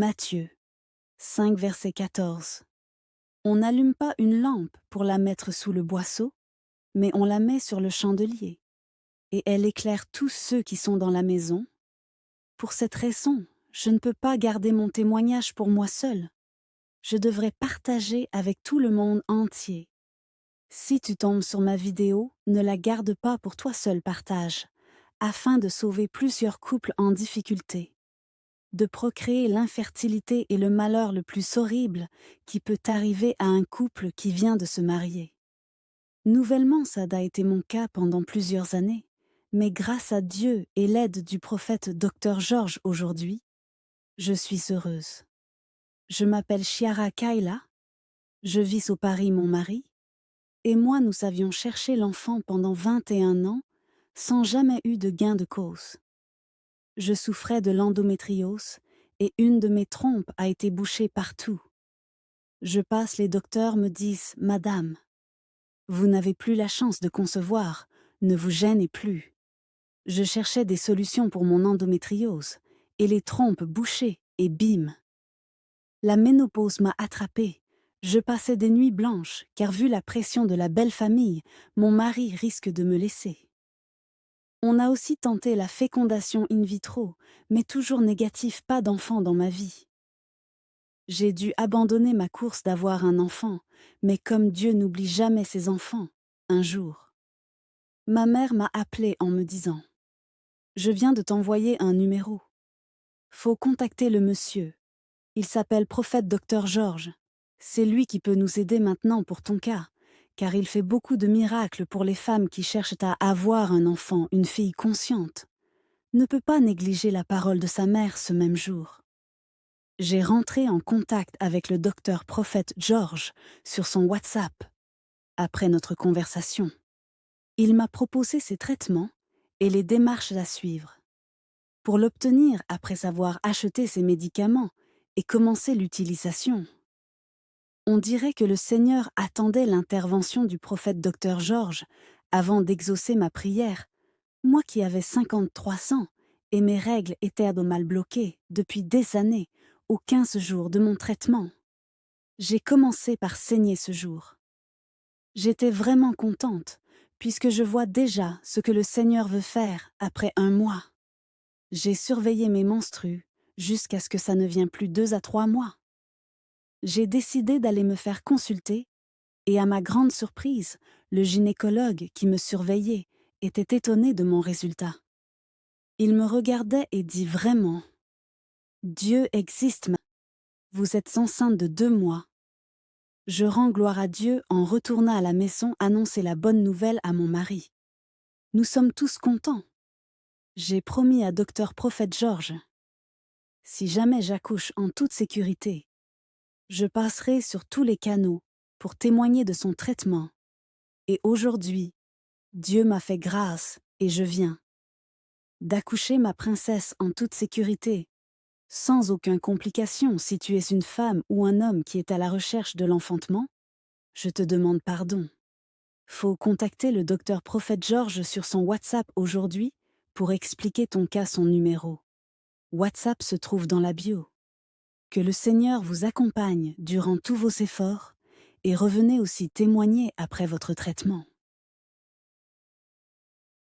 Matthieu 5, verset 14. On n'allume pas une lampe pour la mettre sous le boisseau, mais on la met sur le chandelier, et elle éclaire tous ceux qui sont dans la maison. Pour cette raison, je ne peux pas garder mon témoignage pour moi seul. Je devrais partager avec tout le monde entier. Si tu tombes sur ma vidéo, ne la garde pas pour toi seul, partage, afin de sauver plusieurs couples en difficulté. De procréer l'infertilité est le malheur le plus horrible qui peut arriver à un couple qui vient de se marier. Nouvellement, ça a été mon cas pendant plusieurs années, mais grâce à Dieu et l'aide du prophète Dr George aujourd'hui, je suis heureuse. Je m'appelle Chiara Kaila, je vis au Paris, mon mari, et moi nous avions cherché l'enfant pendant 21 ans sans jamais eu de gain de cause. Je souffrais de l'endométriose et une de mes trompes a été bouchée partout. Je passe, les docteurs me disent « Madame, vous n'avez plus la chance de concevoir, ne vous gênez plus. » Je cherchais des solutions pour mon endométriose et les trompes bouchées et bim. La ménopause m'a attrapée. Je passais des nuits blanches car vu la pression de la belle famille, mon mari risque de me laisser. On a aussi tenté la fécondation in vitro, mais toujours négatif, pas d'enfant dans ma vie. J'ai dû abandonner ma course d'avoir un enfant, mais comme Dieu n'oublie jamais ses enfants, un jour. Ma mère m'a appelée en me disant « Je viens de t'envoyer un numéro. Faut contacter le monsieur. Il s'appelle prophète Dr George. C'est lui qui peut nous aider maintenant pour ton cas. » Car il fait beaucoup de miracles pour les femmes qui cherchent à avoir un enfant, une fille consciente. Ne peut pas négliger la parole de sa mère ce même jour. J'ai rentré en contact avec le docteur prophète George sur son WhatsApp. Après notre conversation, il m'a proposé ses traitements et les démarches à suivre. Pour l'obtenir après avoir acheté ses médicaments et commencé l'utilisation, on dirait que le Seigneur attendait l'intervention du prophète Dr George avant d'exaucer ma prière, moi qui avais 53 ans et mes règles étaient mal bloquées depuis des années, aux 15 jours de mon traitement. J'ai commencé par saigner ce jour. J'étais vraiment contente, puisque je vois déjà ce que le Seigneur veut faire après un mois. J'ai surveillé mes menstrues jusqu'à ce que ça ne vienne plus 2 à 3 mois. J'ai décidé d'aller me faire consulter et à ma grande surprise, le gynécologue qui me surveillait était étonné de mon résultat. Il me regardait et dit vraiment « Dieu existe, vous êtes enceinte de 2 mois. » Je rends gloire à Dieu en retournant à la maison annoncer la bonne nouvelle à mon mari. Nous sommes tous contents. J'ai promis à Dr Prophète George, si jamais j'accouche en toute sécurité, je passerai sur tous les canaux pour témoigner de son traitement. Et aujourd'hui, Dieu m'a fait grâce et je viens d'accoucher ma princesse en toute sécurité, sans aucune complication. Si tu es une femme ou un homme qui est à la recherche de l'enfantement, je te demande pardon. Faut contacter le docteur prophète George sur son WhatsApp aujourd'hui pour expliquer ton cas, son numéro. WhatsApp se trouve dans la bio. Que le Seigneur vous accompagne durant tous vos efforts et revenez aussi témoigner après votre traitement.